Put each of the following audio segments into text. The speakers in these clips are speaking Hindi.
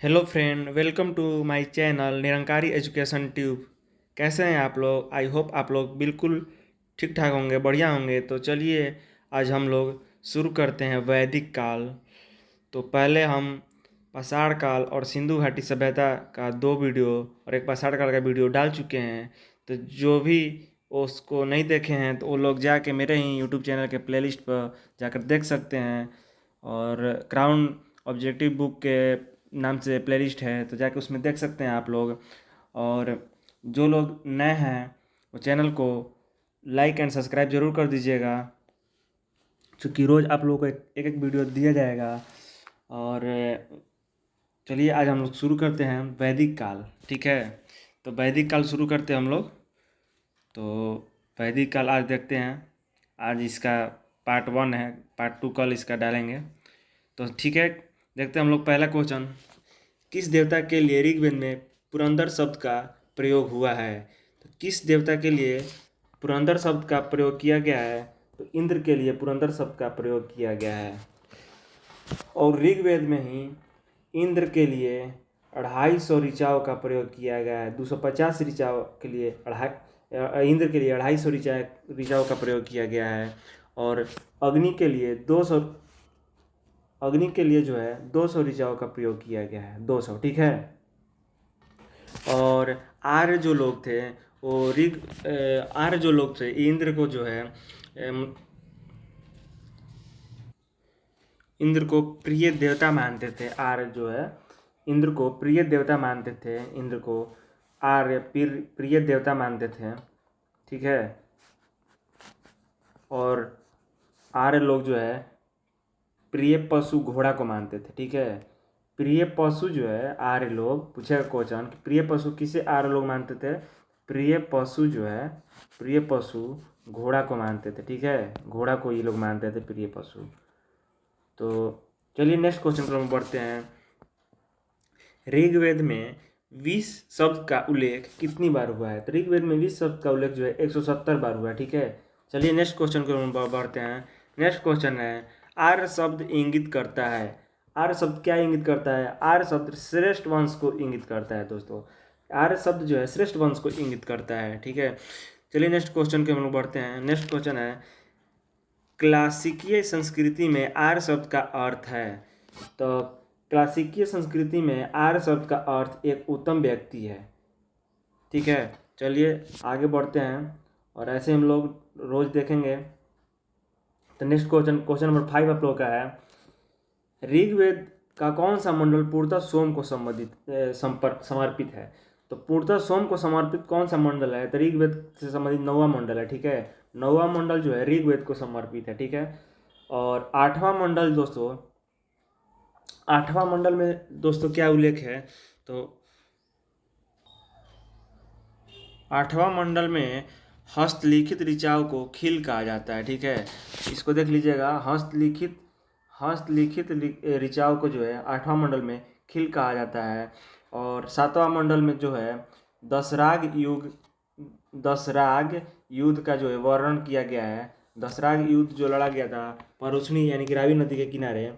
Hello friend, welcome to my channel Nirankari education tube. कैसे हैं आप लोग? आई होप आप लोग बिल्कुल ठीक ठाक होंगे, बढ़िया होंगे। तो चलिए आज हम लोग शुरू करते हैं वैदिक काल। तो पहले हम पाषाण काल और सिंधु घाटी सभ्यता का दो वीडियो और एक पाषाण काल का वीडियो डाल चुके हैं। तो जो भी उसको नहीं देखे हैं तो वो लोग जाके मेरे ही यूट्यूब चैनल के प्लेलिस्ट पर जाकर देख सकते हैं। और क्राउन ऑब्जेक्टिव बुक के नाम से प्लेलिस्ट है, तो जाके उसमें देख सकते हैं आप लोग। और जो लोग नए हैं वो चैनल को लाइक एंड सब्सक्राइब जरूर कर दीजिएगा, क्योंकि रोज़ आप लोगों को एक एक वीडियो दिया जाएगा। और चलिए आज हम लोग शुरू करते हैं वैदिक काल। ठीक है, तो वैदिक काल शुरू करते हैं हम लोग। तो वैदिक काल आज देखते हैं। आज इसका पार्ट 1 है, पार्ट 2 कल इसका डालेंगे। तो ठीक है, देखते हैं हम लोग। पहला क्वेश्चन, किस देवता के लिए ऋग्वेद में पुरंदर शब्द का प्रयोग हुआ है? तो किस देवता के लिए पुरंदर शब्द का प्रयोग किया गया है? तो इंद्र के लिए पुरंदर शब्द का प्रयोग किया गया है। और ऋग्वेद में ही इंद्र के लिए 250 ऋचाओं का प्रयोग किया गया है। 250 ऋचाओं के लिए इंद्र के लिए 250 ऋचाओं का प्रयोग किया गया है। और अग्नि के लिए 200 अग्नि के लिए जो है 200 ऋचाओं का प्रयोग किया गया है, 200। ठीक है। और आर्य जो लोग थे वो आर्य जो लोग थे इंद्र को जो है इंद्र को प्रिय देवता मानते थे। आर्य जो है इंद्र को प्रिय देवता मानते थे। इंद्र को आर्य प्रिय देवता मानते थे। ठीक है। और आर्य लोग जो है प्रिय पशु घोड़ा को मानते थे। ठीक है। प्रिय पशु जो है आर्य लोग, पूछेगा क्वेश्चन कि प्रिय पशु किसे आर्य लोग मानते थे? प्रिय पशु जो है, प्रिय पशु घोड़ा को मानते थे। ठीक है, घोड़ा को ये लोग मानते थे प्रिय पशु। तो चलिए नेक्स्ट क्वेश्चन पर हम बढ़ते हैं। ऋग्वेद में 20 शब्द का उल्लेख कितनी बार हुआ है? तो ऋग्वेद में 20 शब्द का उल्लेख जो है 170 बार हुआ है। ठीक है। चलिए नेक्स्ट क्वेश्चन को हम बढ़ते हैं। नेक्स्ट क्वेश्चन है, आर्य शब्द इंगित करता है। आर्य शब्द क्या इंगित करता है? आर्य शब्द श्रेष्ठ वंश को इंगित करता है दोस्तों। आर्य शब्द जो है श्रेष्ठ वंश को इंगित करता है। ठीक है। चलिए नेक्स्ट क्वेश्चन के हम लोग बढ़ते हैं। नेक्स्ट क्वेश्चन है, क्लासिकीय संस्कृति में आर्य शब्द का अर्थ है। तो क्लासिकीय संस्कृति में आर्य शब्द का अर्थ एक उत्तम व्यक्ति है। ठीक है। चलिए आगे बढ़ते हैं और ऐसे हम लोग रोज देखेंगे। तो नेक्स्ट क्वेश्चन नंबर 5 आप लोग का है, ऋग्वेद का कौन सा मंडल पूर्णतः सोम को समर्पित है? तो पूर्णतः सोम को समर्पित कौन सा मंडल है? तो ऋग्वेद से संबंधित 9वां मंडल है। ठीक है, 9वां मंडल जो है ऋग्वेद को समर्पित है। ठीक है। और 8वां मंडल दोस्तों, 8वां मंडल में दोस्तों क्या उल्लेख है? तो 8वां मंडल में हस्तलिखित ऋचाओं को खिल कहा जाता है। ठीक है, इसको देख लीजिएगा। हस्तलिखित ऋचाओं को जो है 8वां मंडल में खिल कहा जाता है। और 7वां मंडल में जो है दशराग युद्ध का जो है वर्णन किया गया है। दशराग युद्ध जो लड़ा गया था परुष्णी यानी कि रावी नदी के किनारे,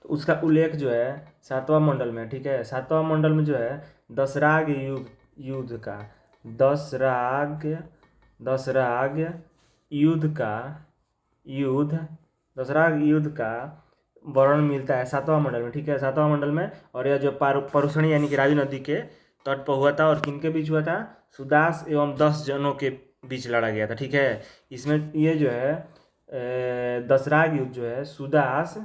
तो उसका उल्लेख जो है 7वां मंडल में। ठीक है, 7वां मंडल में जो है दशराग युद्ध का दशराग दशराग युद्ध का युद्ध दशराग युद्ध का वर्णन मिलता है 7वां मंडल में। ठीक है, 7वां मंडल में। और यह जो परुषणी यानी कि रावी नदी के तट पर हुआ था, और किनके बीच हुआ था? सुदास एवं 10 जनों के बीच लड़ा गया था। ठीक है, इसमें ये जो है दशराग युद्ध जो है सुदास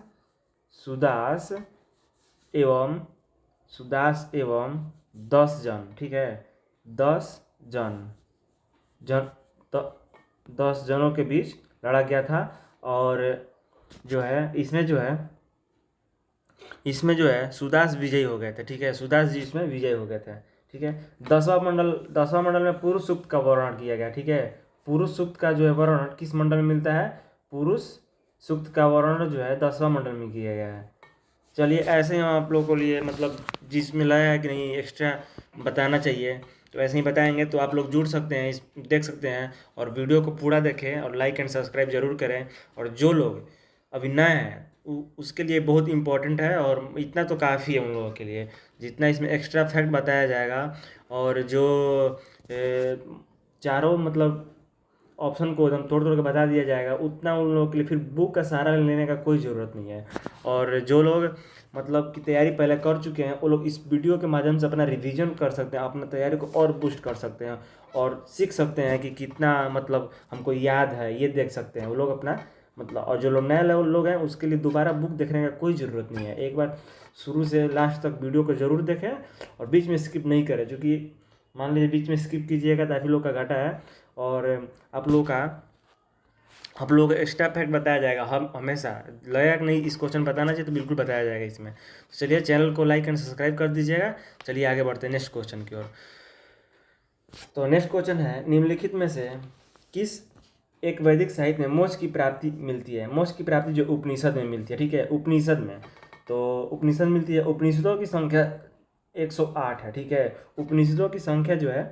एवं 10 जन। ठीक है, 10 जन तो 10 जनों के बीच लड़ा गया था। और जो है इसमें जो है सुदास विजयी हो गए थे। ठीक है, सुदास जी इसमें विजयी हो गए थे। ठीक है। 10वां मंडल में पुरुष सूक्त का वर्णन किया गया। ठीक है, पुरुष सूक्त का जो है वर्णन किस मंडल में मिलता है? पुरुष सूक्त का वर्णन जो है 10वां मंडल में किया गया है। चलिए ऐसे ही हम आप लोगों को लिए मतलब जिसमें लाया है कि नहीं एक्स्ट्रा बताना चाहिए, तो ऐसे ही बताएंगे। तो आप लोग जुड़ सकते हैं, देख सकते हैं। और वीडियो को पूरा देखें और लाइक एंड सब्सक्राइब जरूर करें। और जो लोग अभी नए हैं उसके लिए बहुत इम्पोर्टेंट है, और इतना तो काफ़ी है उन लोगों के लिए। जितना इसमें एक्स्ट्रा फैक्ट बताया जाएगा और जो चारों मतलब ऑप्शन को एकदम तोड़ तोड़ के बता दिया जाएगा, उतना उन लोगों के लिए फिर बुक का सहारा लेने का कोई ज़रूरत नहीं है। और जो लोग मतलब की तैयारी पहले कर चुके हैं, वो लोग इस वीडियो के माध्यम से अपना रिवीजन कर सकते हैं, अपना तैयारी को और बूस्ट कर सकते हैं और सीख सकते हैं कि कितना मतलब हमको याद है, ये देख सकते हैं वो लोग अपना मतलब। और जो लोग नए लेवल लोग हैं, उसके लिए दोबारा बुक देखने का कोई ज़रूरत नहीं है। एक बार शुरू से लास्ट तक वीडियो को ज़रूर देखें और बीच में स्किप नहीं करें, क्योंकि मान लीजिए बीच में स्किप कीजिएगा तो आप लोग का घाटा है। और आप लोगों का एक्स्ट्रा फैक्ट बताया जाएगा, हम हमेशा लगेगा कि नहीं इस क्वेश्चन बताना चाहिए तो बिल्कुल बताया जाएगा इसमें। तो चलिए चैनल को लाइक एंड सब्सक्राइब कर दीजिएगा। चलिए आगे बढ़ते हैं नेक्स्ट क्वेश्चन की ओर। तो नेक्स्ट क्वेश्चन है, निम्नलिखित में से किस एक वैदिक साहित्य में मोक्ष की प्राप्ति मिलती है? मोक्ष की प्राप्ति जो उपनिषद में मिलती है, ठीक है, उपनिषद में। तो उपनिषद मिलती है, उपनिषदों की संख्या 108 है, ठीक है। उपनिषदों की संख्या जो है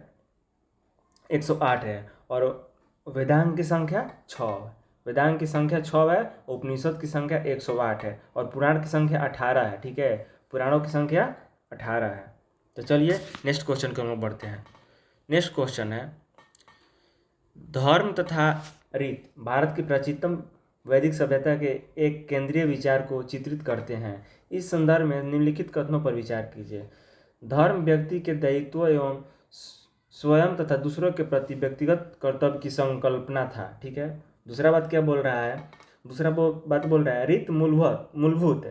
108 है और वेदांग की संख्या 6 है। वेदांग की संख्या 6 है, उपनिषद की संख्या 108 है और पुराण की संख्या 18 है, ठीक है। पुराणों की संख्या 18 है। तो चलिए नेक्स्ट क्वेश्चन की ओर बढ़ते हैं। नेक्स्ट क्वेश्चन है, धर्म तथा रीत भारत की प्राचीनतम वैदिक सभ्यता के एक केंद्रीय विचार को चित्रित करते हैं। इस संदर्भ में निम्नलिखित कथनों पर विचार कीजिए। धर्म व्यक्ति के दायित्व एवं स्वयं तथा दूसरों के प्रति व्यक्तिगत कर्तव्य की संकल्पना था, ठीक है। दूसरा बात क्या बोल रहा है? दूसरा बात बोल रहा है, रीत मूलभूत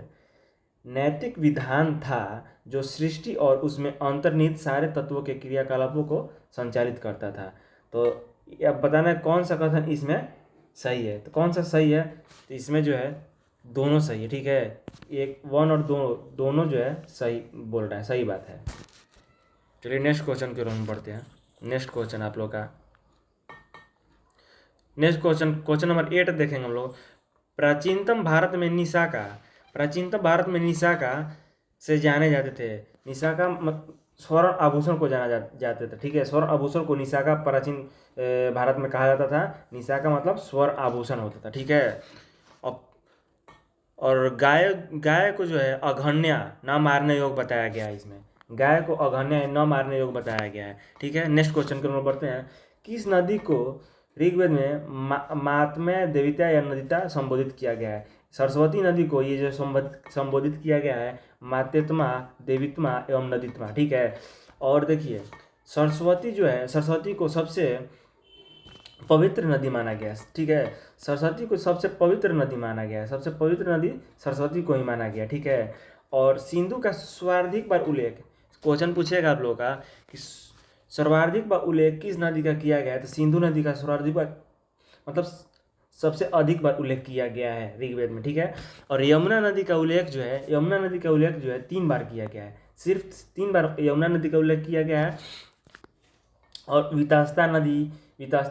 नैतिक विधान था जो सृष्टि और उसमें अंतर्निहित सारे तत्वों के क्रियाकलापों को संचालित करता था। तो अब बताना है कौन सा कथन इसमें सही है। तो कौन सा सही है? तो इसमें जो है दोनों सही है, ठीक है। एक वन और दोनों जो है सही बोल रहा है, सही बात है। चलिए नेक्स्ट क्वेश्चन की ओर हम बढ़ते हैं। नेक्स्ट क्वेश्चन आप लोग का नेक्स्ट क्वेश्चन नंबर 8 देखेंगे हम लोग। प्राचीनतम भारत में निशाका से जाने जाते थे। निशाका स्वर्ण आभूषण को जाना जाते थे, ठीक है। स्वर्ण आभूषण को निशाका प्राचीन भारत में कहा जाता था। निशाका मतलब स्वर्ण आभूषण होता था, ठीक है। और गाय को जो है अघन्या न मारने योग बताया गया है। इसमें गाय को अघन्या न मारने योग बताया गया है, ठीक है। नेक्स्ट क्वेश्चन की ओर बढ़ते हैं। किस नदी को ऋग्वेद में महात्म्य देविता या नदिता संबोधित किया गया है? सरस्वती नदी को ये जो संबोधित किया गया है मातेत्मा, देवित्मा एवं नदीत्मा, ठीक है। और देखिए सरस्वती जो है, सरस्वती को सबसे पवित्र नदी माना गया है, ठीक है। सरस्वती को सबसे पवित्र नदी माना गया है, सबसे पवित्र नदी सरस्वती को ही माना गया, ठीक है। और सिंधु का सर्वाधिक बार उल्लेख, क्वेश्चन पूछेगा आप लोगों का कि सर्वाधिक बार उल्लेख किस नदी का किया गया है? तो सिंधु नदी का सर्वाधिक बार मतलब सबसे अधिक बार उल्लेख किया गया है ऋग्वेद में, ठीक है। और यमुना नदी का उल्लेख जो है 3 बार किया गया है, सिर्फ 3 बार यमुना नदी का उल्लेख किया गया है। और वितास्ता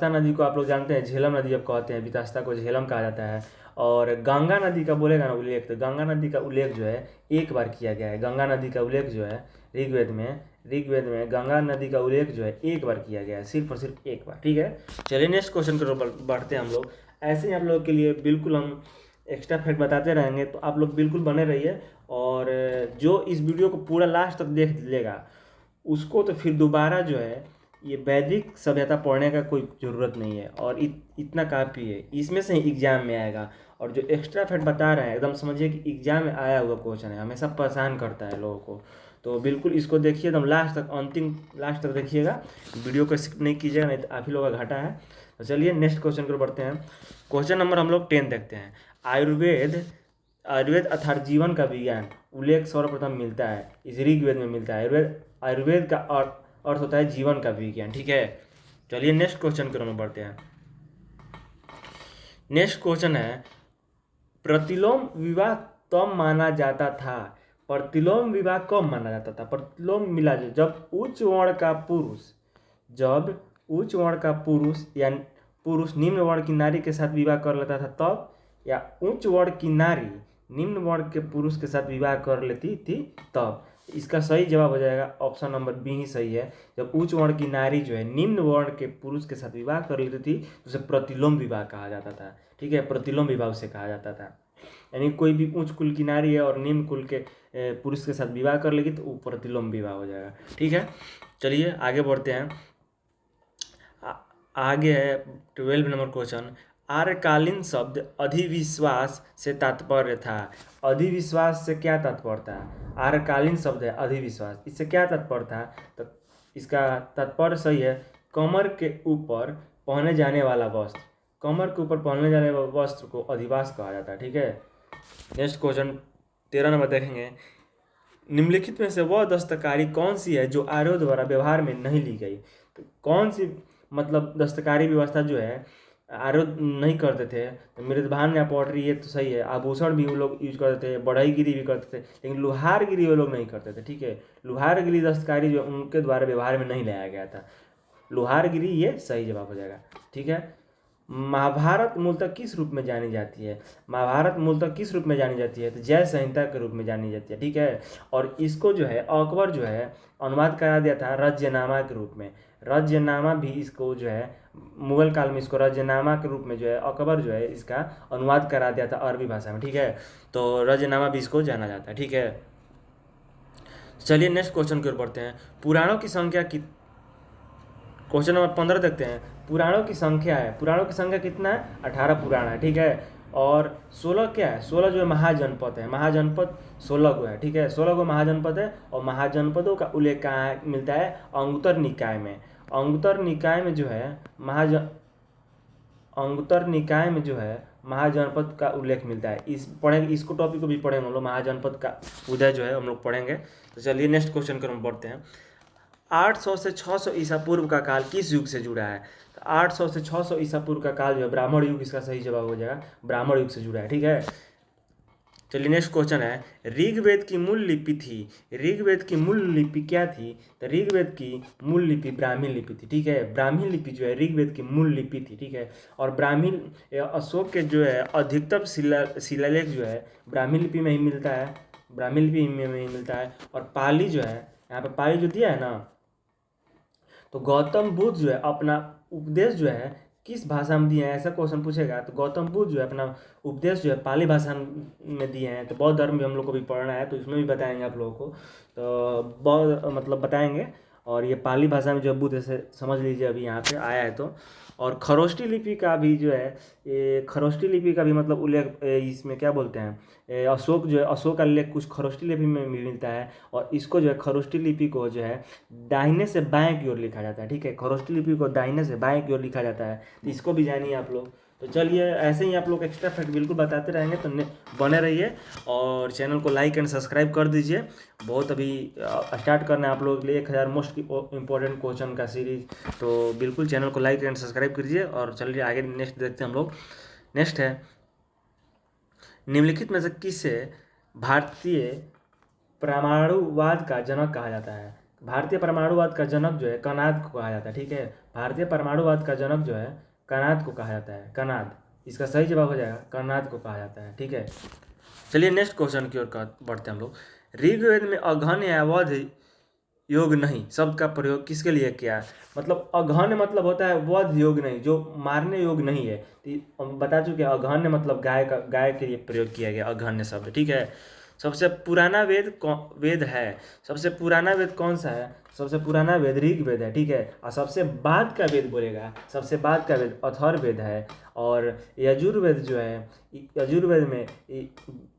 नदी को आप लोग जानते हैं झेलम नदी जब कहते हैं, वितास्ता को झेलम कहा जाता है। और गंगा नदी का बोलेगा ना उल्लेख, तो गंगा नदी का उल्लेख जो है 1 बार किया गया है। गंगा नदी का उल्लेख जो है ऋग्वेद में गंगा नदी का उल्लेख जो है 1 बार किया गया है, सिर्फ और सिर्फ 1 बार, ठीक है। चलिए नेक्स्ट क्वेश्चन की ओर बढ़ते हैं हम लोग। ऐसे ही आप लोगों के लिए बिल्कुल हम एक्स्ट्रा फैक्ट बताते रहेंगे, तो आप लोग बिल्कुल बने रहिए। और जो इस वीडियो को पूरा लास्ट तक देख लेगा उसको तो फिर दोबारा जो है ये वैदिक सभ्यता पढ़ने का कोई ज़रूरत नहीं है, और इतना काफ़ी है। इसमें से ही एग्जाम में आएगा। और जो एक्स्ट्रा फैक्ट बता रहे हैं एकदम समझिए कि एग्जाम में आया हुआ क्वेश्चन है, हमेशा परेशान करता है लोगों को। तो बिल्कुल इसको देखिए एकदम लास्ट तक देखिएगा, वीडियो को स्किप नहीं कीजिएगा, नहीं तो आप ही लोगों का घाटा है। तो चलिए नेक्स्ट क्वेश्चन की ओर बढ़ते हैं। क्वेश्चन नंबर हम लोग 10 देखते हैं। आयुर्वेद अर्थात जीवन का विज्ञान उल्लेख सर्वप्रथम मिलता है इस ऋग्वेद में मिलता है। आयुर्वेद का अर्थ होता है जीवन का विज्ञान, ठीक है। चलिए नेक्स्ट क्वेश्चन की ओर बढ़ते हैं। नेक्स्ट क्वेश्चन है, प्रतिलोम विवाह तब माना जाता था। प्रतिलोम विवाह कब माना जाता था? प्रतिलोम मिला जब उच्च वर्ण का पुरुष या पुरुष निम्न वर्ण की नारी के साथ विवाह कर लेता था तब, या उच्च वर्ण की नारी निम्न वर्ण के पुरुष के साथ विवाह कर लेती थी तब। इसका सही जवाब हो जाएगा ऑप्शन नंबर बी ही सही है। जब उच्च वर्ण की नारी जो है निम्न वर्ण के पुरुष के साथ विवाह कर लेती थी तो उसे प्रतिलोम विवाह कहा जाता था, ठीक है। प्रतिलोम विवाह उसे कहा जाता था। यानी कोई भी उच्च कुल की नारी है और निम्न कुल के पुरुष के साथ विवाह कर लेगी तो वो प्रतिलोम विवाह हो जाएगा। ठीक है, चलिए आगे बढ़ते हैं। आगे है 12 नंबर क्वेश्चन। आर्यकालीन शब्द अधिविश्वास से तात्पर्य था। अधिविश्वास से क्या तात्पर्य था? आर्यकालीन शब्द है अधिविश्वास, इससे क्या तात्पर्य था? तो इसका तात्पर्य सही है, कमर के ऊपर पहने जाने वाला वस्त्र। कमर के ऊपर पहनने जाने वाले वस्त्र को अधिवास कहा जाता है। ठीक है, नेक्स्ट क्वेश्चन 13 नंबर देखेंगे। निम्नलिखित में से वह दस्तकारी कौन सी है जो आर्यों द्वारा व्यवहार में नहीं ली गई? तो कौन सी मतलब दस्तकारी व्यवस्था जो है आर्य नहीं करते थे? तो मृदभान या पॉटरी ये तो सही है। आभूषण भी वो लोग यूज करते थे, बढ़ईगिरी भी करते थे, लेकिन लुहारगिरी वो लोग नहीं करते थे। ठीक है, लुहारगिरी दस्तकारी जो उनके द्वारा व्यवहार में नहीं लाया गया था। लुहारगिरी ये सही जवाब हो जाएगा। ठीक है, महाभारत मूलतः किस रूप में जानी जाती है? महाभारत मूलतः किस रूप में जानी जाती है? तो जय संहिता के रूप में जानी जाती है। ठीक है, और इसको जो है अकबर जो है अनुवाद करा दिया था रज्यनामा के रूप में। रज्यनामा भी इसको जो है मुगल काल में इसको रज्यनामा के रूप में जो है अकबर जो है इसका अनुवाद करा दिया था अरबी भाषा में। ठीक है, तो रज्यनामा भी इसको जाना जाता है। ठीक है, चलिए नेक्स्ट क्वेश्चन की ओर बढ़ते हैं। पुराणों की संख्या क्वेश्चन नंबर 15 देखते हैं। पुराणों की संख्या है, पुराणों की संख्या कितना है? 18 पुराण है। ठीक है, और 16 क्या है? 16 जो है महाजनपद है। महाजनपद 16 गो है। ठीक है, 16 गो महाजनपद है, और महाजनपदों का उल्लेख कहाँ मिलता है? अंगुत्तर निकाय में। अंगुत्तर निकाय में जो है अंगुत्तर निकाय में जो है महाजनपद का उल्लेख मिलता है। पढ़ेंगे, इसको टॉपिक को भी पढ़ेंगे हम लोग, महाजनपद का उदय जो है हम लोग पढ़ेंगे। तो चलिए नेक्स्ट क्वेश्चन की ओर बढ़ते हैं। 800 से 600 ईसा पूर्व का काल किस युग से जुड़ा है? तो 800 से 600 ईसा पूर्व का काल जो है ब्राह्मण युग, इसका सही जवाब हो जाएगा, ब्राह्मण युग से जुड़ा है। ठीक है, चलिए नेक्स्ट क्वेश्चन है। ऋग्वेद की मूल लिपि थी। ऋग्वेद की मूल लिपि क्या थी? तो ऋग्वेद की मूल लिपि ब्राह्मी लिपि थी। ठीक है, ब्राह्मी लिपि जो है ऋग्वेद की मूल लिपि थी। ठीक है, और ब्राह्मी अशोक के जो है अधिकतम शिलालेख जो है ब्राह्मी लिपि में ही मिलता है, ब्राह्मी लिपि में ही मिलता है। और पाली जो है, यहाँ पे पाली जो दिया है ना, तो गौतम बुद्ध जो है अपना उपदेश जो है किस भाषा में दिए हैं, ऐसा क्वेश्चन पूछेगा। तो गौतम बुद्ध जो है अपना उपदेश जो है पाली भाषा में दिए हैं। तो बौद्ध धर्म भी हम लोग को भी पढ़ना है, तो इसमें भी बताएंगे आप लोगों को, तो बौद्ध मतलब बताएंगे। और ये पाली भाषा में जो बुद्ध से समझ लीजिए अभी यहाँ पे आया है तो। और खरोष्टी लिपि का भी जो है, ये खरोष्टी लिपि का भी मतलब उल्लेख इसमें क्या बोलते हैं, अशोक जो है अशोक का उल्लेख कुछ खरोष्टी लिपि में मिलता है। और इसको जो है खरोष्टी लिपि को जो है दाहिने से बाएं की ओर लिखा जाता है। ठीक है, खरोष्टी लिपि को दाहिने से बाएं की ओर लिखा जाता है, तो इसको भी जानिए आप लोग। तो चलिए ऐसे ही आप लोग एक्स्ट्रा फैक्ट बिल्कुल बताते रहेंगे, तो बने रहिए और चैनल को लाइक एंड सब्सक्राइब कर दीजिए। बहुत अभी स्टार्ट करना है आप लोगों के लिए 1000 मोस्ट इंपॉर्टेंट क्वेश्चन का सीरीज, तो बिल्कुल चैनल को लाइक एंड सब्सक्राइब कीजिए। और चलिए आगे नेक्स्ट देखते हैं हम लोग। नेक्स्ट है, निम्नलिखित में से किसे भारतीय परमाणुवाद का जनक कहा जाता है? भारतीय परमाणुवाद का जनक जो है कनाद को कहा जाता है। ठीक है, भारतीय परमाणुवाद का जनक जो है कनाद को कहा जाता है। कनाद, इसका सही जवाब हो जाएगा, कनाद को कहा जाता है। ठीक है, चलिए नेक्स्ट क्वेश्चन की ओर बढ़ते हैं हम लोग। ऋग्वेद में अघन या वध योग नहीं शब्द का प्रयोग किसके लिए किया है? मतलब अघन्य मतलब होता है वध योग नहीं, जो मारने योग नहीं है। तो हम बता चुके हैं अघन्य मतलब गाय के लिए प्रयोग किया गया अघन्य शब्द। ठीक है, सबसे पुराना वेद है। सबसे पुराना वेद कौन सा है? सबसे पुराना वेद ऋग्वेद है। ठीक है, और सबसे बाद का वेद बोलेगा, सबसे बाद का वेद अथर्ववेद है। और यजुर्वेद जो है, यजुर्वेद में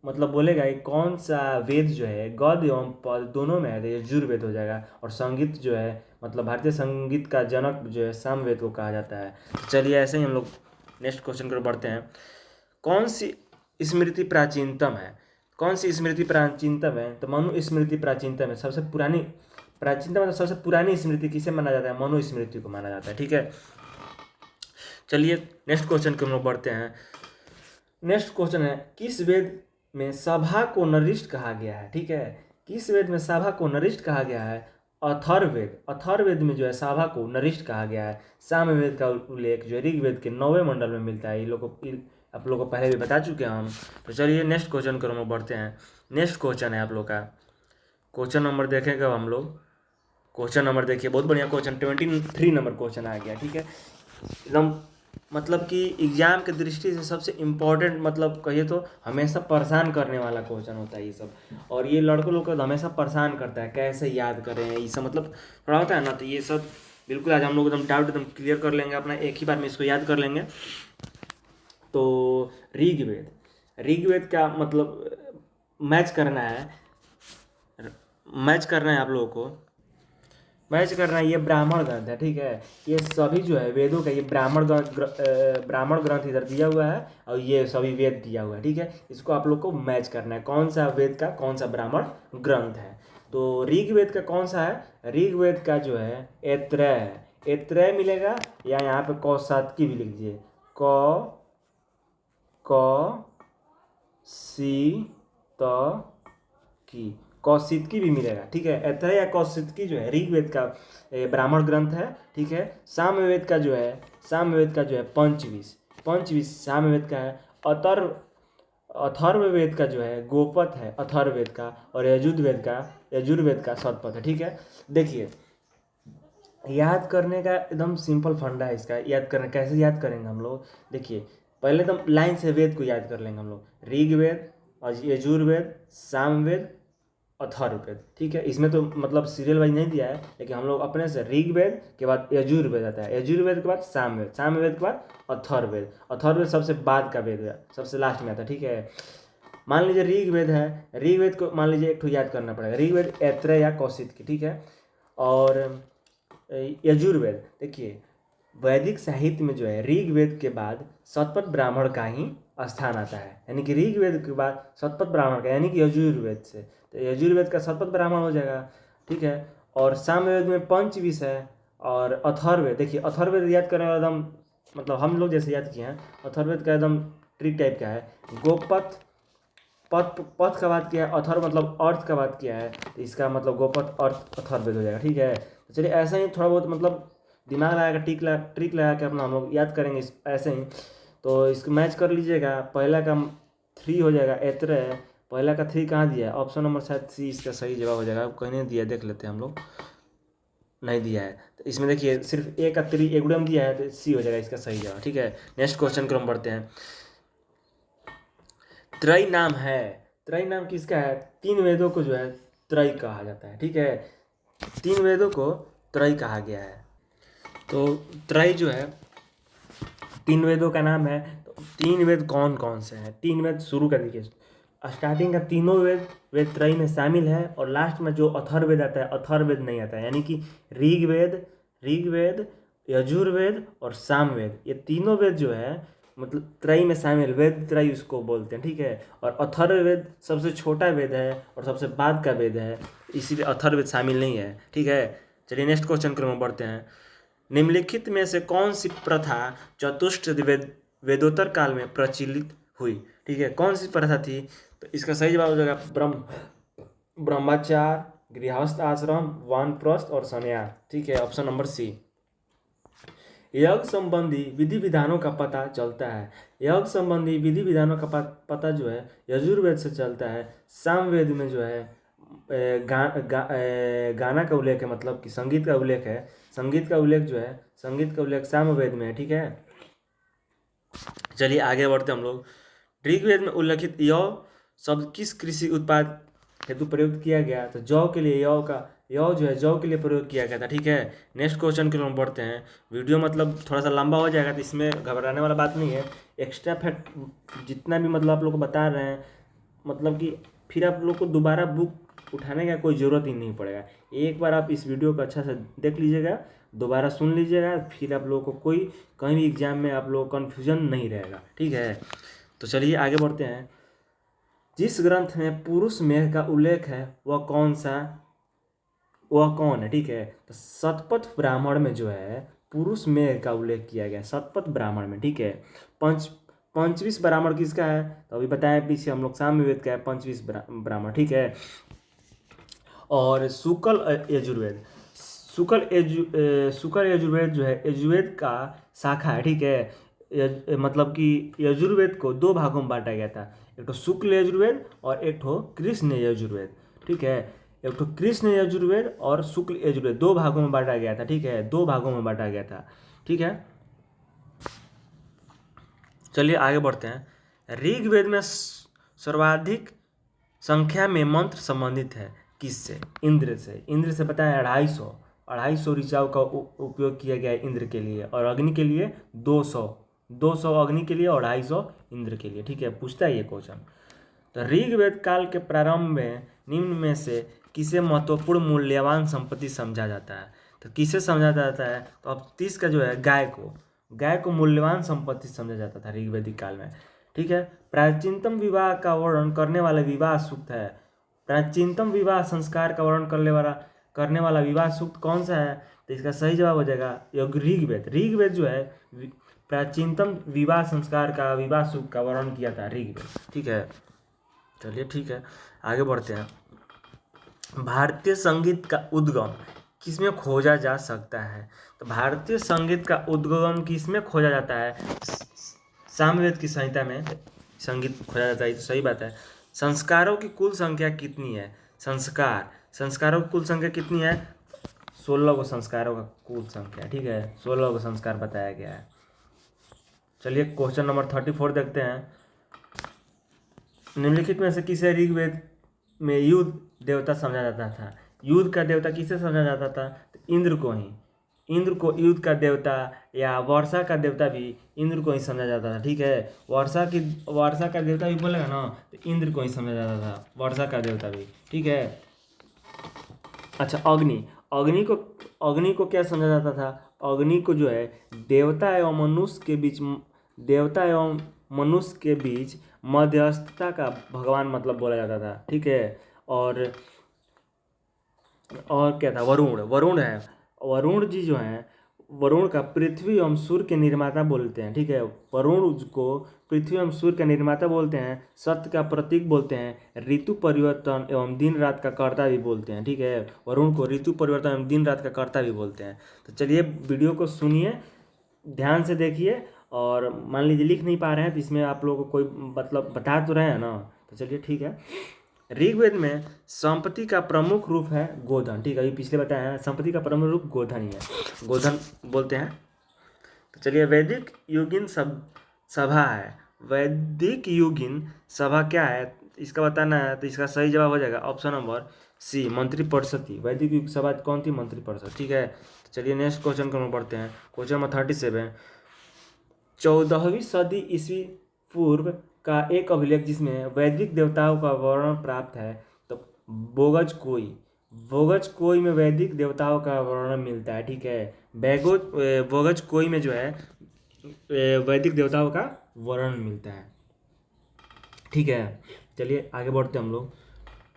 मतलब बोलेगा कि कौन सा वेद जो है गद्य एवं पद दोनों में है, तो यजुर्वेद हो जाएगा। और संगीत जो है मतलब भारतीय संगीत का जनक जो है सामवेद को कहा जाता है। चलिए ऐसे ही हम लोग नेक्स्ट क्वेश्चन की ओर बढ़ते हैं। कौन सी स्मृति प्राचीनतम है? कौन सी स्मृति प्राचीनतम है? तो मनु स्मृति प्राचीनतम है। सबसे पुरानी प्राचीनतम मतलब सबसे पुरानी स्मृति किसे माना जाता है? मनु स्मृति को माना जाता है। ठीक है, चलिए नेक्स्ट क्वेश्चन की ओर बढ़ते हैं। नेक्स्ट क्वेश्चन है, किस वेद में सभा को नरिष्ठ कहा गया है? ठीक है, किस वेद में सभा को नरिष्ठ कहा गया है? अथर्ववेद। अथर्ववेद में जो है सभा को नरिष्ठ कहा गया है। सामवेद का उल्लेख जो है ऋग्वेद के 9वें मंडल में मिलता है। ये लोग आप लोगों को पहले भी बता चुके हैं हम। तो चलिए नेक्स्ट क्वेश्चन की ओर बढ़ते हैं। नेक्स्ट क्वेश्चन है आप लोग का, क्वेश्चन नंबर देखेंगे हम लोग। क्वेश्चन नंबर देखिए, बहुत बढ़िया क्वेश्चन 23 नंबर क्वेश्चन आ गया। ठीक है, एकदम मतलब कि एग्ज़ाम के दृष्टि से सबसे इम्पोर्टेंट मतलब कहिए तो हमेशा परेशान करने वाला क्वेश्चन होता है ये सब। और ये लड़कों लोग को तो हमेशा परेशान करता है, कैसे याद करें ये सब, मतलब थोड़ा होता है ना। तो ये सब बिल्कुल आज हम लोग एकदम डाउट एकदम क्लियर कर लेंगे अपना, एक ही बार में इसको याद कर लेंगे। तो ऋग्वेद, ऋग्वेद का मतलब मैच करना है, मैच करना है आप लोगों को, मैच करना है। ये ब्राह्मण ग्रंथ है, ठीक है। ये सभी जो है वेदों का, ये ब्राह्मण ग्रंथ इधर दिया हुआ है और ये सभी वेद दिया हुआ है, ठीक है। इसको आप लोग को मैच करना है, कौन सा वेद का कौन सा ब्राह्मण ग्रंथ है। तो ऋग्वेद का कौन सा है, ऋग्वेद का जो है ऐत्रेय है, ऐत्रेय मिलेगा, या यहाँ पे कौसातकी भी लिख दीजिए, क सी त की, कौशितकी भी मिलेगा, ठीक है। ऐत्रेय या कौशितकी जो है ऋग्वेद का ब्राह्मण ग्रंथ है, ठीक है। सामवेद का जो है, सामवेद का जो है पंचविश सामवेद का है। अथर्व, अथर्ववेद का जो है गोपथ है अथर्ववेद का, और यजुर्वेद का शतपथ है, ठीक है। देखिए याद करने का एकदम सिंपल फंडा है इसका, याद करना कैसे याद करेंगे हम लोग। देखिए पहले एकदम लाइन से वेद को याद कर लेंगे हम लोग, ऋग्वेद और यजुर्वेद, सामवेद, अथर्ववेद, ठीक है। इसमें तो मतलब सीरियल वाइज नहीं दिया है, लेकिन हम लोग अपने से ऋग्वेद के बाद यजुर्वेद आता है, यजुर्वेद के बाद सामवेद, सामवेद के बाद अथर्ववेद, अथर्ववेद सबसे बाद का वेद है, सबसे लास्ट में आता है, ठीक है। मान लीजिए ऋग्वेद है, ऋग्वेद को मान लीजिए एक ठो याद करना पड़ेगा, ऋग्वेद ऐत्रेय या कौशिक की, ठीक है। और यजुर्वेद, देखिए वैदिक साहित्य में जो है ऋग्वेद के बाद शतपथ ब्राह्मण का ही स्थान आता है, यानी कि ऋग्वेद के बाद शतपथ ब्राह्मण का, यानी कि यजुर्वेद से, तो यजुर्वेद का शतपथ ब्राह्मण हो जाएगा, ठीक है। और सामवेद में पंचविश है, और अथर्ववेद, देखिए अथर्ववेद याद करें एकदम मतलब हम लोग जैसे याद किए हैं, अथर्ववेद का एकदम ट्रिक टाइप का है। गोपथ, पथ पथ का बात किया है, अथर्व मतलब अर्थ का बात किया है, तो इसका मतलब गोपथ अर्थ अथर्ववेद हो जाएगा, ठीक है। तो चलिए ऐसा ही थोड़ा बहुत मतलब दिमाग लगा कर ट्रिक लगा के अपना हम लोग याद करेंगे ऐसे ही। तो इसको मैच कर लीजिएगा, पहला का 3 हो जाएगा ऐत्रेय, पहला का 3 कहाँ दिया है, ऑप्शन नंबर शायद सी इसका सही जवाब हो जाएगा, कहीं नहीं दिया, देख लेते हैं हम लोग, नहीं दिया है। तो इसमें देखिए सिर्फ ए का 3 एगुडम दिया है, तो सी हो जाएगा इसका सही जवाब, ठीक है। नेक्स्ट क्वेश्चन को हम बढ़ते हैं। त्रय नाम है, त्रय नाम किसका है, 3 वेदों को जो है त्रय कहा जाता है, ठीक है। 3 वेदों को त्रय कहा गया है। तो त्रय जो है 3 वेदों का नाम है। तो 3 वेद कौन कौन से हैं, 3 वेद शुरू कर दीजिए, स्टार्टिंग का तीनों वेद त्रय में शामिल है, और लास्ट में जो अथर्ववेद आता है अथर्ववेद नहीं आता है, यानी कि ऋग्वेद, यजुर्वेद और सामवेद, ये तीनों वेद जो है मतलब त्रय में शामिल, वेद त्रय उसको बोलते हैं, ठीक है। और अथर्ववेद सबसे छोटा वेद है और सबसे बाद का वेद है, इसीलिए अथर्ववेद शामिल नहीं है, ठीक है। चलिए नेक्स्ट क्वेश्चन क्रम में बढ़ते हैं। निम्नलिखित में से कौन सी प्रथा चतुष्टय वेदोत्तर काल में प्रचलित हुई, ठीक है। कौन सी प्रथा थी, तो इसका सही जवाब हो जाएगा ब्रह्मचार, गृहस्थ आश्रम, वानप्रस्थ और संन्यास, ठीक है, ऑप्शन नंबर सी। यज्ञ संबंधी विधि विधानों का पता चलता है, यज्ञ संबंधी विधि विधानों का पता जो है यजुर्वेद से चलता है। सामवेद में जो है गाना का उल्लेख है, मतलब कि संगीत का उल्लेख है, संगीत का उल्लेख जो है, संगीत का उल्लेख सामवेद में है, ठीक है। चलिए आगे बढ़ते हम लोग। ऋग्वेद में उल्लेखित यौ शब्द किस कृषि उत्पाद हेतु प्रयुक्त किया गया, तो जौ के लिए यौ जो है जौ के लिए प्रयोग किया गया था, ठीक है। नेक्स्ट क्वेश्चन के लिए हम बढ़ते हैं। वीडियो मतलब थोड़ा सा लंबा हो जाएगा, तो इसमें घबराने वाला बात नहीं है। एक्स्ट्रा फैक्ट जितना भी मतलब आप लोग को बता रहे हैं, मतलब कि फिर आप लोग को दोबारा बुक उठाने का कोई ज़रूरत ही नहीं पड़ेगा। एक बार आप इस वीडियो को अच्छा से देख लीजिएगा, दोबारा सुन लीजिएगा, फिर आप लोगों को कोई कहीं भी एग्जाम में आप लोगों को कन्फ्यूजन नहीं रहेगा, ठीक है। तो चलिए आगे बढ़ते हैं। जिस ग्रंथ में पुरुष मेघ का उल्लेख है वह कौन है, ठीक है। तो शतपथ ब्राह्मण में जो है पुरुष मेघ का उल्लेख किया गया, शतपथ ब्राह्मण में, ठीक है। पंचविश ब्राह्मण किसका है, तो अभी बताया पीछे हम लोग सामवेद का है पंचविश ब्राह्मण, ठीक है। और शुक्ल यजुर्वेद, शुक्ल यजुर्वेद जो है यजुर्वेद का शाखा है, ठीक है। मतलब कि यजुर्वेद को 2 भागों में बांटा गया था, एक तो शुक्ल यजुर्वेद और एक तो कृष्ण यजुर्वेद, ठीक है। एक तो कृष्ण यजुर्वेद और शुक्ल यजुर्वेद 2 भागों में बांटा गया था, ठीक है, 2 भागों में बांटा गया था, ठीक है। चलिए आगे बढ़ते हैं। ऋग्वेद में सर्वाधिक संख्या में मंत्र संबंधित है किससे? इंद्र से। इंद्र से पता है 250 ऋचाओं का उपयोग किया गया है इंद्र के लिए, और अग्नि के लिए 200 अग्नि के लिए और 250 इंद्र के लिए। ठीक है, पूछता है ये क्वेश्चन। तो ऋग्वेद काल के प्रारंभ में निम्न में से किसे महत्वपूर्ण मूल्यवान संपत्ति समझा जाता है? तो किसे समझा जाता है? तो अब 30 का जो है गाय को मूल्यवान संपत्ति समझा जाता था ऋग्वेदिक काल में। ठीक है, प्राचीनतम विवाह का वर्णन करने वाला विवाह सूक्त है। प्राचीनतम विवाह संस्कार का वर्णन करने वाला विवाह सूक्त कौन सा है? तो इसका सही जवाब हो जाएगा ऋग्वेद। ऋग्वेद जो है प्राचीनतम विवाह संस्कार का विवाह सूक्त का वर्णन किया था ऋग्वेद। ठीक है, चलिए ठीक है, आगे बढ़ते हैं। भारतीय संगीत का उद्गम किसमें खोजा जा सकता है? तो भारतीय संगीत का उद्गम किसमें खोजा जाता है? सामवेद की संहिता में संगीत खोजा जाता है, तो सही बात है। संस्कारों की कुल संख्या कितनी है? संस्कारों की कुल संख्या कितनी है? 16 को संस्कारों का कुल संख्या। ठीक है, 16 को संस्कार बताया गया है। चलिए क्वेश्चन नंबर 34 देखते हैं। निम्नलिखित में से किसे ऋग्वेद में युद्ध देवता समझा जाता था? युद्ध का देवता किसे समझा जाता था? तो इंद्र को ही। इंद्र को युद्ध का देवता या वर्षा का देवता भी इंद्र को ही समझा जाता था। ठीक है, वर्षा का देवता भी बोलेगा ना, तो इंद्र को ही समझा जाता था, वर्षा का देवता भी। ठीक है, अच्छा अग्नि को क्या समझा जाता था? अग्नि को जो है देवता एवं मनुष्य के बीच मध्यस्थता का भगवान मतलब बोला जाता था। ठीक है, और क्या था? वरुण जी जो हैं, वरुण का पृथ्वी एवं सूर्य के निर्माता बोलते हैं। ठीक है, वरुण को पृथ्वी एवं सूर्य का निर्माता बोलते हैं, सत्य का प्रतीक बोलते हैं, ऋतु परिवर्तन एवं दिन रात का कर्ता भी बोलते हैं। ठीक है, वरुण को ऋतु परिवर्तन एवं दिन रात का कर्ता भी बोलते हैं। तो चलिए वीडियो को सुनिए, ध्यान से देखिए, और मान लीजिए लिख नहीं पा रहे हैं तो इसमें आप लोगों को कोई मतलब बता तो रहे हैं ना, तो चलिए ठीक है। ऋग्वेद में संपत्ति का प्रमुख रूप है गोधन। ठीक है, अभी पिछले बताया है, संपत्ति का प्रमुख रूप गोधन ही है, गोधन बोलते हैं। तो चलिए, वैदिक युगिन सभा है। वैदिक युगिन सभा क्या है इसका बताना है, तो इसका सही जवाब हो जाएगा ऑप्शन नंबर सी, मंत्रिपरिषद थी। वैदिक युग सभा कौन थी? मंत्रिपरिषद। ठीक है, तो चलिए नेक्स्ट क्वेश्चन को हम पढ़ते हैं। Question number 37। 14वीं सदी ईस्वी पूर्व का एक अभिलेख जिसमें वैदिक देवताओं का वर्णन प्राप्त है, तो बोगज कोई में वैदिक देवताओं का वर्णन मिलता है। ठीक है, बोगज कोई में जो है वैदिक देवताओं का वर्णन मिलता है। ठीक है, चलिए आगे बढ़ते हम लोग।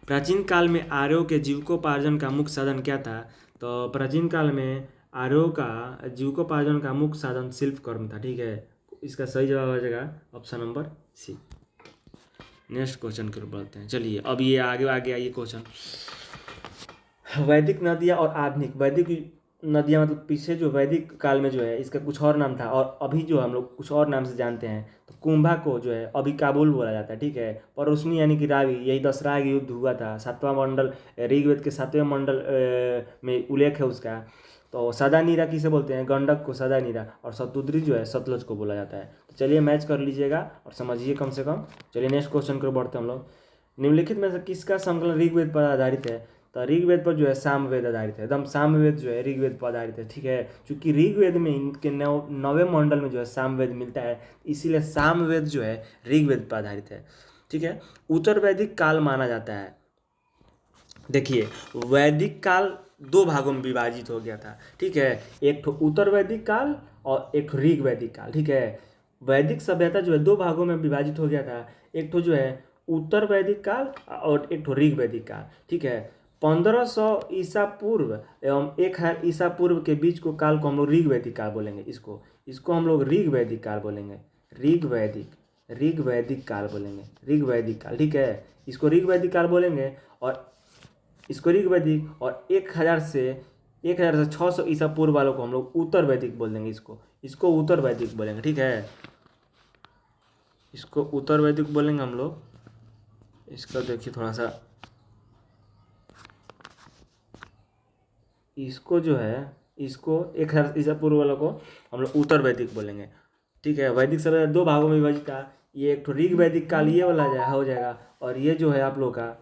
प्राचीन काल में आर्यों के जीविकोपार्जन का मुख्य साधन क्या था? तो प्राचीन काल में आर्यों का जीविकोपार्जन का मुख्य साधन शिल्प कर्म था। ठीक है, इसका सही जवाब हो जाएगा option number C. Next question की ओर बढ़ते हैं। चलिए अब ये आगे आइए क्वेश्चन। वैदिक नदियाँ और आधुनिक। वैदिक नदियाँ मतलब पीछे जो वैदिक काल में जो है इसका कुछ और नाम था, और अभी जो हम लोग कुछ और नाम से जानते हैं। तो कुंभा को जो है अभी काबुल बोला जाता है। ठीक है, परोशनी यानी कि रावी, यही दसरा का युद्ध हुआ था। 7वां मंडल ऋग्वेद के 7वें मंडल में उल्लेख है उसका। तो सदा नीरा किसे बोलते हैं? गंडक को सदा नीरा, और शतुद्री जो है सतलज को बोला जाता है। तो चलिए मैच कर लीजिएगा और समझिए कम से कम। चलिए नेक्स्ट क्वेश्चन को बढ़ते हम लोग। निम्नलिखित में से किसका संकलन ऋग्वेद पर आधारित है? तो ऋग्वेद पर जो है सामवेद आधारित है, एकदम सामवेद जो है ऋग्वेद पर आधारित है। ठीक है, क्योंकि ऋग्वेद में इनके 9वें मंडल में जो है सामवेद मिलता है, इसीलिए सामवेद जो है ऋग्वेद पर आधारित है। ठीक है, उत्तर वैदिक काल माना जाता है। देखिए, वैदिक काल 2 भागों में विभाजित हो गया था। ठीक है, एक तो उत्तर वैदिक काल और एक तो ऋग वैदिक काल। ठीक है, वैदिक सभ्यता जो है 2 भागों में विभाजित हो गया था, एक तो जो है उत्तर वैदिक काल और एक तो ऋग वैदिक काल। ठीक है, 1500 ईसा पूर्व एवं 1000 ईसा पूर्व के बीच को काल को हम लोग ऋग वैदिक काल बोलेंगे। इसको हम लोग ऋग वैदिक काल बोलेंगे। ऋग वैदिक काल बोलेंगे, ऋग वैदिक काल। ठीक है, इसको ऋग वैदिक काल बोलेंगे, और इसको ऋग वैदिक, और 1000 से 600 ईसा पूर्व वालों को हम लोग उत्तर वैदिक बोल देंगे। इसको उत्तर वैदिक बोलेंगे। ठीक है, इसको उत्तर वैदिक बोलेंगे हम लोग। इसका देखिए थोड़ा सा, इसको जो है इसको 1000 ईसा पूर्व वालों को हम लोग उत्तर वैदिक बोलेंगे। ठीक है। वैदिक सभ्यता 2 भागों में विभाजित था। ये एक तो ऋग वैदिक काल ये वाला हो जाएगा, और ये जो है आप लोग का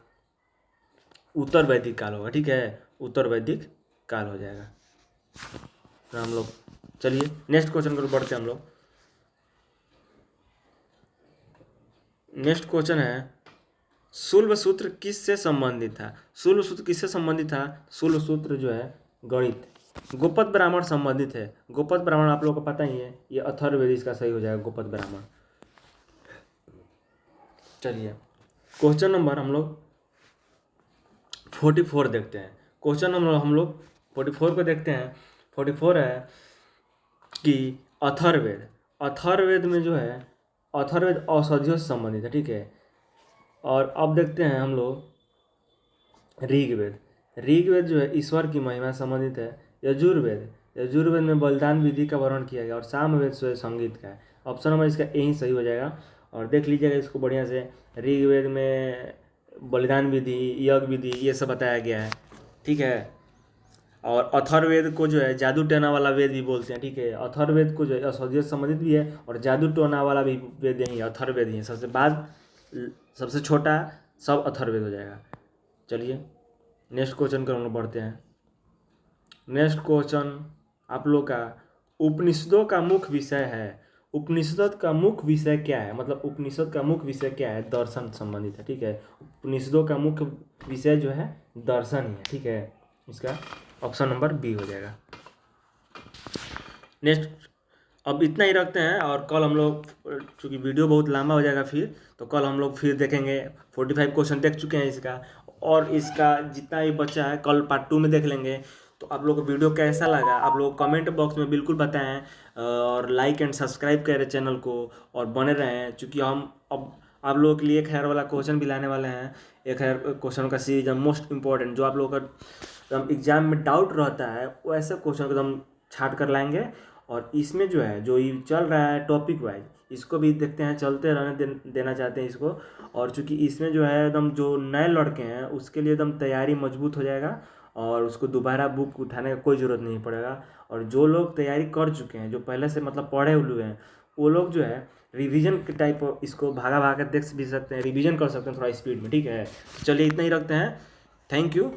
उत्तर वैदिक काल होगा। ठीक है, उत्तर वैदिक काल हो जाएगा। तो हम लोग चलिए नेक्स्ट क्वेश्चन को बढ़ते हैं हम लोग। नेक्स्ट क्वेश्चन है शुल्ब सूत्र किससे संबंधित था? शुल्ब सूत्र किससे संबंधित था? शुल्ब सूत्र जो है गणित, गोपद ब्राह्मण संबंधित है। गोपद ब्राह्मण आप लोगों को पता ही है, ये अथर्ववेद इसका सही हो जाएगा, गोपद ब्राह्मण। चलिए क्वेश्चन नंबर हम लोग 44 देखते हैं। क्वेश्चन नंबर हम लोग 44 को देखते हैं। 44 है कि अथर्ववेद, अथर्ववेद में जो है अथर्ववेद औषधियों से संबंधित है। ठीक है, और अब देखते हैं हम लोग ऋग्वेद। ऋग्वेद जो है ईश्वर की महिमा से संबंधित है। यजुर्वेद, यजुर्वेद में बलिदान विधि का वर्णन किया गया, और सामवेद जो है संगीत का है। ऑप्शन नंबर इसका यही सही हो जाएगा। और देख लीजिएगा इसको बढ़िया से, ऋग्वेद में बलिदान विधि, यज्ञ विधि ये सब बताया गया है। ठीक है, और अथर्ववेद को जो है जादू टोना वाला वेद भी बोलते हैं। ठीक है, अथर्ववेद को जो है औषधियों से संबंधित भी है, और जादू टोना वाला भी वेद यही है, अथर्ववेद ही है। सबसे बाद सबसे छोटा सब अथर्ववेद हो जाएगा। चलिए नेक्स्ट क्वेश्चन को हम लोग बढ़ते हैं। नेक्स्ट क्वेश्चन आप लोग का उपनिषदों का मुख्य विषय है। उपनिषद का मुख्य विषय क्या है? मतलब उपनिषद का मुख्य विषय क्या है? दर्शन संबंधित है। ठीक है, उपनिषदों का मुख्य विषय जो है दर्शन ही है। ठीक है, इसका ऑप्शन नंबर बी हो जाएगा। नेक्स्ट अब इतना ही रखते हैं, और कल हम लोग चूँकि वीडियो बहुत लंबा हो जाएगा फिर, तो कल हम लोग फिर देखेंगे। 45 क्वेश्चन देख चुके हैं इसका, और इसका जितना भी बचा है कल पार्ट 2 में देख लेंगे। तो आप लोग को वीडियो कैसा लगा आप लोग कमेंट बॉक्स में बिल्कुल बताएं, और लाइक एंड सब्सक्राइब करें चैनल को, और बने रहें, चूँकि हम अब आप लोगों के लिए 1000 वाला क्वेश्चन भी लाने वाले हैं। 1000 क्वेश्चन का सीरीज है मोस्ट इंपॉर्टेंट, जो आप लोगों का एग्जाम में डाउट रहता है वैसे क्वेश्चन को एकदम छाट कर लाएंगे। और इसमें जो है जो ये चल रहा है टॉपिक वाइज, इसको भी देखते हैं, चलते रहने देना चाहते हैं इसको। और चूंकि इसमें जो है एकदम जो नए लड़के हैं उसके लिए एकदम तैयारी मजबूत हो जाएगा, और उसको दोबारा बुक उठाने का कोई ज़रूरत नहीं पड़ेगा। और जो लोग तैयारी कर चुके हैं, जो पहले से मतलब पढ़े हुए हैं, वो लोग जो है रिवीजन के टाइप इसको भागा भागा देख भी सकते हैं, रिवीजन कर सकते हैं थोड़ा स्पीड में। ठीक है, चलिए इतना ही रखते हैं। Thank you.